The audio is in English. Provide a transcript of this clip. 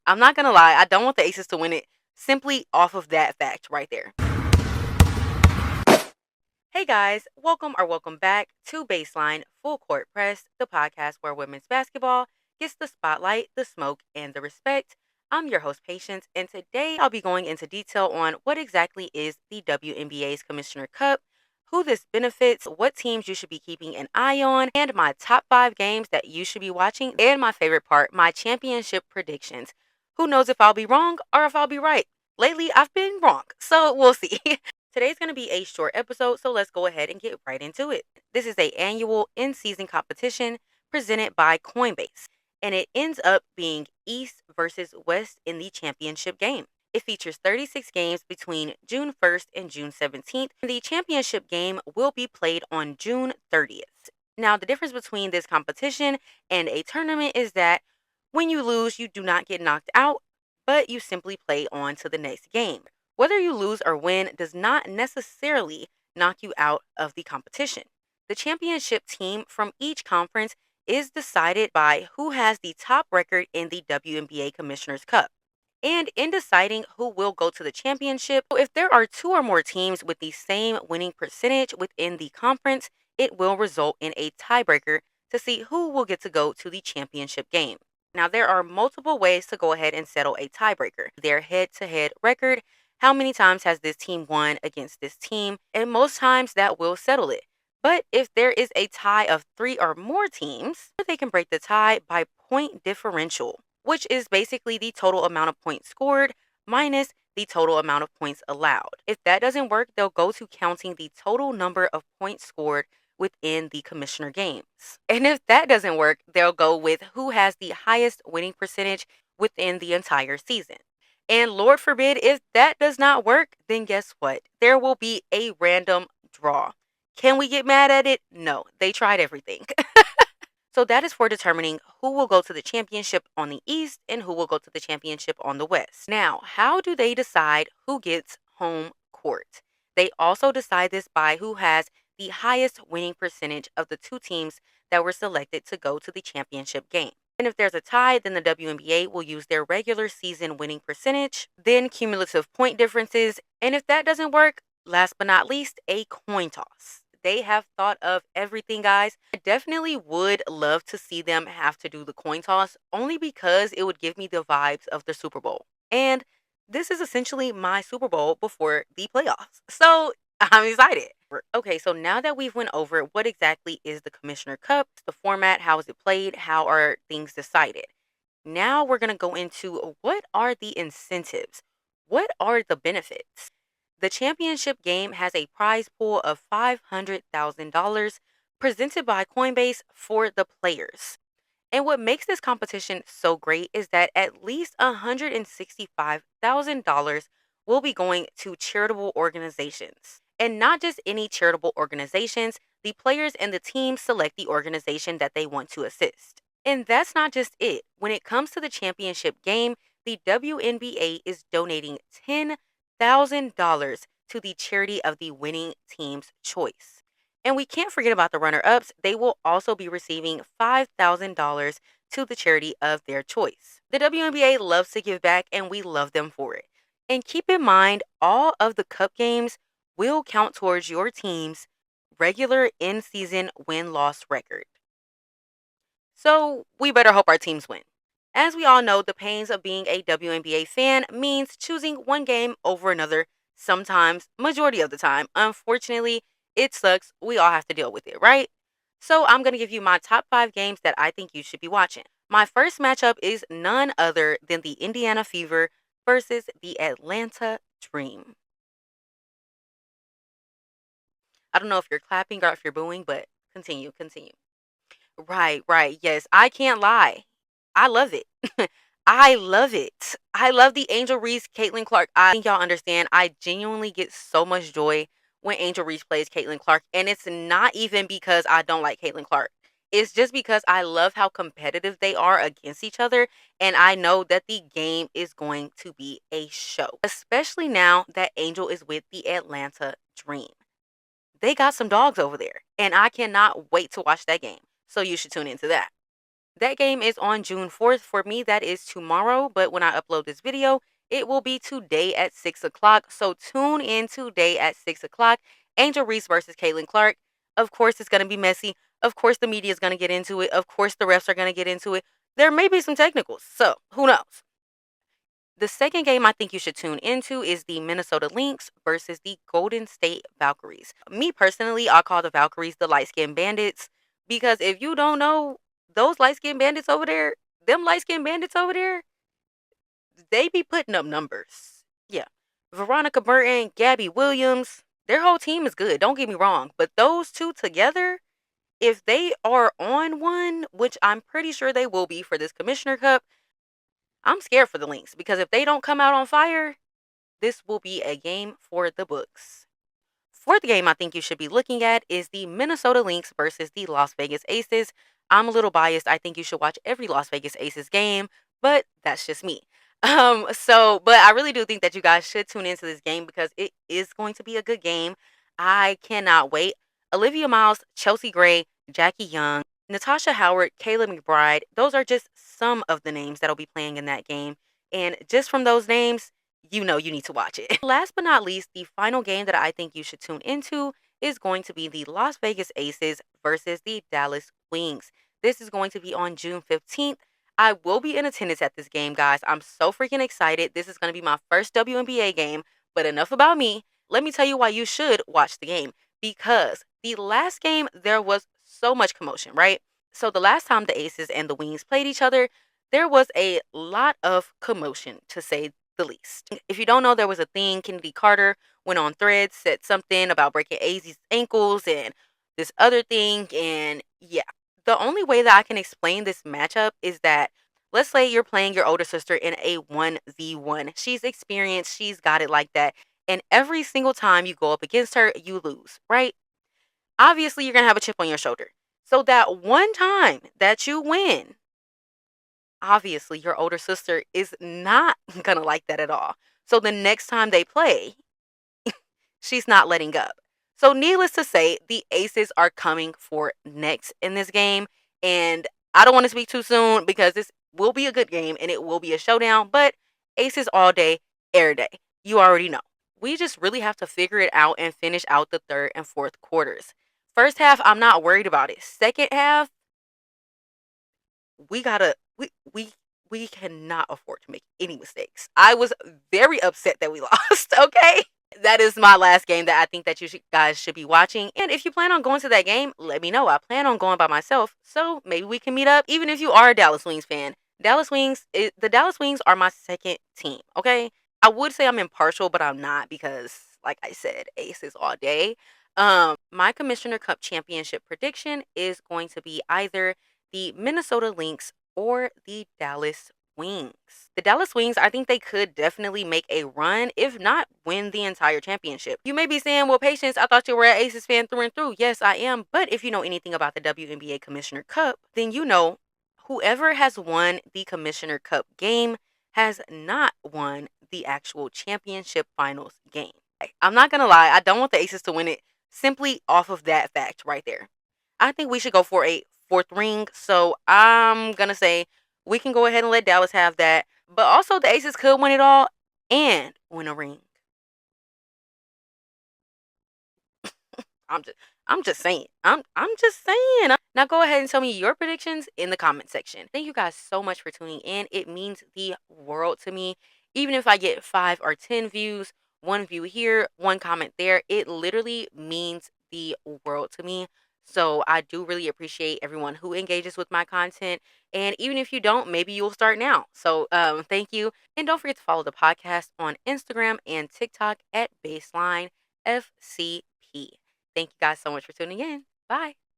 I'm not gonna lie, I don't want the Aces to win it simply off of that fact right there. Hey guys, welcome back to Baseline Full Court Press, the podcast where women's basketball gets the spotlight, the smoke, and the respect. I'm your host, Patience, and today I'll be going into detail on what exactly is the WNBA's Commissioner Cup, who this benefits, what teams you should be keeping an eye on, and my top 5 games that you should be watching, and my favorite part, my championship predictions. Who knows if I'll be wrong or if I'll be right? Lately, I've been wrong, so we'll see. Today's going to be a short episode, so let's go ahead and get right into it. This is an annual in-season competition presented by Coinbase, and it ends up being East versus West in the championship game. It features 36 games between June 1st and June 17th. The championship game will be played on June 30th. Now, the difference between this competition and a tournament is that when you lose, you do not get knocked out, but you simply play on to the next game. Whether you lose or win does not necessarily knock you out of the competition. The championship team from each conference is decided by who has the top record in the WNBA Commissioner's Cup. And in deciding who will go to the championship, if there are 2 or more teams with the same winning percentage within the conference, it will result in a tiebreaker to see who will get to go to the championship game. Now, there are multiple ways to go ahead and settle a tiebreaker. Their head-to-head record, how many times has this team won against this team, and most times that will settle it. But if there is a tie of 3 or more teams, they can break the tie by point differential, which is basically the total amount of points scored minus the total amount of points allowed. If that doesn't work, they'll go to counting the total number of points scored within the commissioner games. And if that doesn't work, they'll go with who has the highest winning percentage within the entire season. And Lord forbid, if that does not work, then guess what? There will be a random draw. Can we get mad at it? No, they tried everything. So that is for determining who will go to the championship on the East and who will go to the championship on the West. Now, how do they decide who gets home court? They also decide this by who has the highest winning percentage of the 2 teams that were selected to go to the championship game. And if there's a tie, then the WNBA will use their regular season winning percentage, then cumulative point differences, and if that doesn't work, last but not least, a coin toss. They have thought of everything, guys. I definitely would love to see them have to do the coin toss, only because it would give me the vibes of the Super Bowl. And this is essentially my Super Bowl before the playoffs. So I'm excited. Okay, so now that we've went over what exactly is the Commissioner Cup, the format, how is it played, how are things decided. Now we're going to go into what are the incentives? What are the benefits? The championship game has a prize pool of $500,000 presented by Coinbase for the players. And what makes this competition so great is that at least $165,000 will be going to charitable organizations. And not just any charitable organizations, the players and the team select the organization that they want to assist. And that's not just it. When it comes to the championship game, the WNBA is donating $10,000 to the charity of the winning team's choice. And we can't forget about the runner-ups. They will also be receiving $5,000 to the charity of their choice. The WNBA loves to give back, and we love them for it. And keep in mind, all of the cup games will count towards your team's regular in-season win-loss record. So we better hope our teams win. As we all know, the pains of being a WNBA fan means choosing one game over another, sometimes, majority of the time. Unfortunately, it sucks. We all have to deal with it, right? So I'm going to give you my top 5 games that I think you should be watching. My first matchup is none other than the Indiana Fever versus the Atlanta Dream. I don't know if you're clapping or if you're booing, but continue. Right. Yes, I can't lie. I love it. I love it. I love the Angel Reese, Caitlin Clark. I think y'all understand. I genuinely get so much joy when Angel Reese plays Caitlin Clark. And it's not even because I don't like Caitlin Clark. It's just because I love how competitive they are against each other. And I know that the game is going to be a show, especially now that Angel is with the Atlanta Dream. They got some dogs over there, and I cannot wait to watch that game. So you should tune into that. That game is on June 4th. For me, that is tomorrow. But when I upload this video, it will be today at 6 o'clock. So tune in today at 6 o'clock. Angel Reese versus Caitlin Clark. Of course, it's going to be messy. Of course, the media is going to get into it. Of course, the refs are going to get into it. There may be some technicals. So who knows? The second game I think you should tune into is the Minnesota Lynx versus the Golden State Valkyries. Me personally, I call the Valkyries the light skinned bandits because if you don't know, those light skinned bandits over there, them light skinned bandits over there, they be putting up numbers. Yeah. Veronica Burton, Gabby Williams, their whole team is good. Don't get me wrong. But those two together, if they are on one, which I'm pretty sure they will be for this Commissioner Cup, I'm scared for the Lynx because if they don't come out on fire, this will be a game for the books. Fourth game I think you should be looking at is the Minnesota Lynx versus the Las Vegas Aces. I'm a little biased. I think you should watch every Las Vegas Aces game, but that's just me. But I really do think that you guys should tune into this game because it is going to be a good game. I cannot wait. Olivia Miles, Chelsea Gray, Jackie Young, Natasha Howard, Kayla McBride, those are just some of the names that'll be playing in that game. And just from those names, you know you need to watch it. Last but not least, the final game that I think you should tune into is going to be the Las Vegas Aces versus the Dallas Wings. This is going to be on June 15th. I will be in attendance at this game, guys. I'm so freaking excited. This is going to be my first WNBA game, but enough about me. Let me tell you why you should watch the game. Because the last game, there was so much commotion, right? So the last time the Aces and the Wings played each other, there was a lot of commotion, to say the least. If you don't know, there was a thing. Kennedy Carter went on Threads, said something about breaking AZ's ankles and this other thing. And yeah, the only way that I can explain this matchup is that let's say you're playing your older sister in a 1v1. She's experienced, she's got it like that. And every single time you go up against her, you lose, right? Obviously, you're going to have a chip on your shoulder. So that one time that you win, obviously your older sister is not going to like that at all. So the next time they play, she's not letting up. So needless to say, the Aces are coming for next in this game. And I don't want to speak too soon because this will be a good game and it will be a showdown. But Aces all day, every day. You already know. We just really have to figure it out and finish out the third and fourth quarters. First half, I'm not worried about it. Second half, we gotta we cannot afford to make any mistakes. I was very upset that we lost. Okay, that is my last game that I think that guys should be watching. And if you plan on going to that game, let me know. I plan on going by myself, so maybe we can meet up. Even if you are a Dallas Wings fan, the Dallas Wings are my second team. Okay, I would say I'm impartial, but I'm not because, like I said, Aces all day. My Commissioner Cup championship prediction is going to be either the Minnesota Lynx or the Dallas Wings. The Dallas Wings, I think they could definitely make a run, if not win the entire championship. You may be saying, well, Patience, I thought you were an Aces fan through and through. Yes, I am. But if you know anything about the WNBA Commissioner Cup, then you know whoever has won the Commissioner Cup game has not won the actual championship finals game. I'm not going to lie. I don't want the Aces to win it simply off of that fact right there. I think we should go for a fourth ring. So I'm going to say we can go ahead and let Dallas have that. But also the Aces could win it all and win a ring. I'm just I'm just saying. I'm just saying. Now go ahead and tell me your predictions in the comment section. Thank you guys so much for tuning in. It means the world to me. Even if I get 5 or 10 views, one view here, one comment there, it literally means the world to me. So I do really appreciate everyone who engages with my content. And even if you don't, maybe you'll start now. So thank you. And don't forget to follow the podcast on Instagram and TikTok at Baseline FCP. Thank you guys so much for tuning in. Bye.